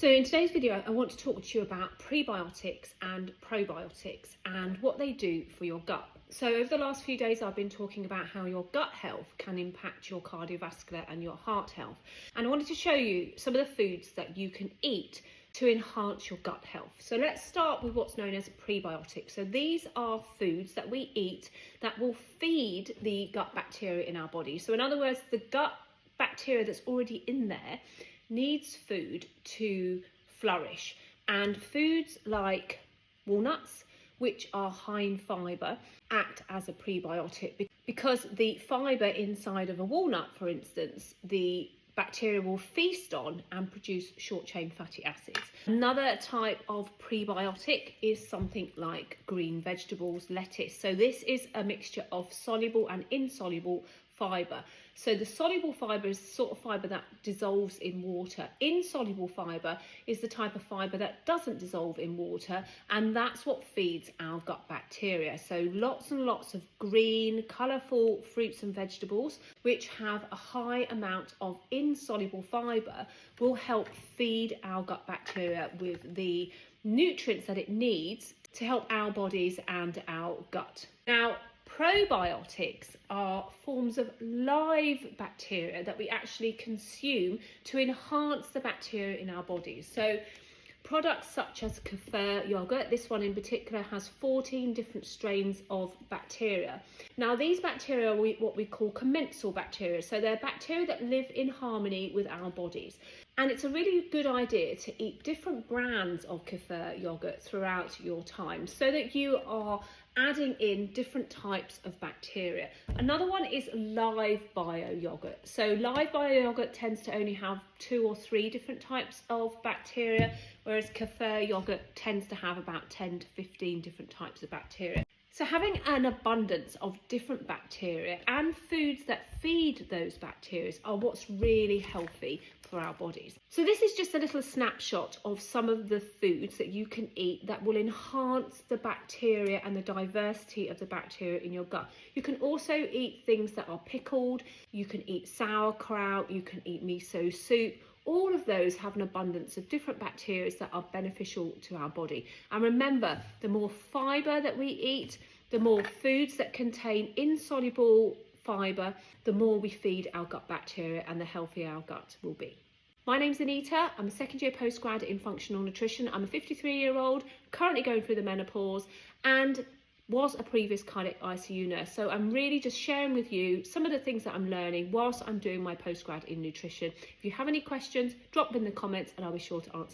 So in today's video, I want to talk to you about prebiotics and probiotics and what they do for your gut. So over the last few days, I've been talking about how your gut health can impact your cardiovascular and your heart health. And I wanted to show you some of the foods that you can eat to enhance your gut health. So let's start with what's known as prebiotics. So these are foods that we eat that will feed the gut bacteria in our body. So in other words, the gut bacteria that's already in there needs food to flourish, and foods like walnuts, which are high in fibre, act as a prebiotic because the fibre inside of a walnut, for instance, the bacteria will feast on and produce short-chain fatty acids. Another type of prebiotic is something like green vegetables, lettuce. So this is a mixture of soluble and insoluble fibre. So the soluble fibre is the sort of fibre that dissolves in water. Insoluble fibre is the type of fibre that doesn't dissolve in water, and that's what feeds our gut bacteria. So lots and lots of green, colourful fruits and vegetables, which have a high amount of insoluble fibre, will help feed our gut bacteria with the nutrients that it needs to help our bodies and our gut. Now, probiotics are forms of live bacteria that we actually consume to enhance the bacteria in our bodies. So products such as kefir yogurt, this one in particular has 14 different strains of bacteria. Now these bacteria are what we call commensal bacteria. So they're bacteria that live in harmony with our bodies. And it's a really good idea to eat different brands of kefir yogurt throughout your time so that you are adding in different types of bacteria. Another one is live bio yogurt. So live bio yogurt tends to only have 2 or 3 different types of bacteria, whereas kefir yogurt tends to have about 10 to 15 different types of bacteria. So having an abundance of different bacteria and foods that feed those bacteria are what's really healthy for our bodies. So this is just a little snapshot of some of the foods that you can eat that will enhance the bacteria and the diversity of the bacteria in your gut. You can also eat things that are pickled, you can eat sauerkraut, you can eat miso soup. All of those have an abundance of different bacteria that are beneficial to our body. And remember, the more fibre that we eat, the more foods that contain insoluble fibre, the more we feed our gut bacteria and the healthier our gut will be. My name's Anita. I'm a second year postgrad in functional nutrition. I'm a 53-year-old, currently going through the menopause, and was a previous cardiac ICU nurse. So I'm really just sharing with you some of the things that I'm learning whilst I'm doing my postgrad in nutrition. If you have any questions, drop them in the comments and I'll be sure to answer.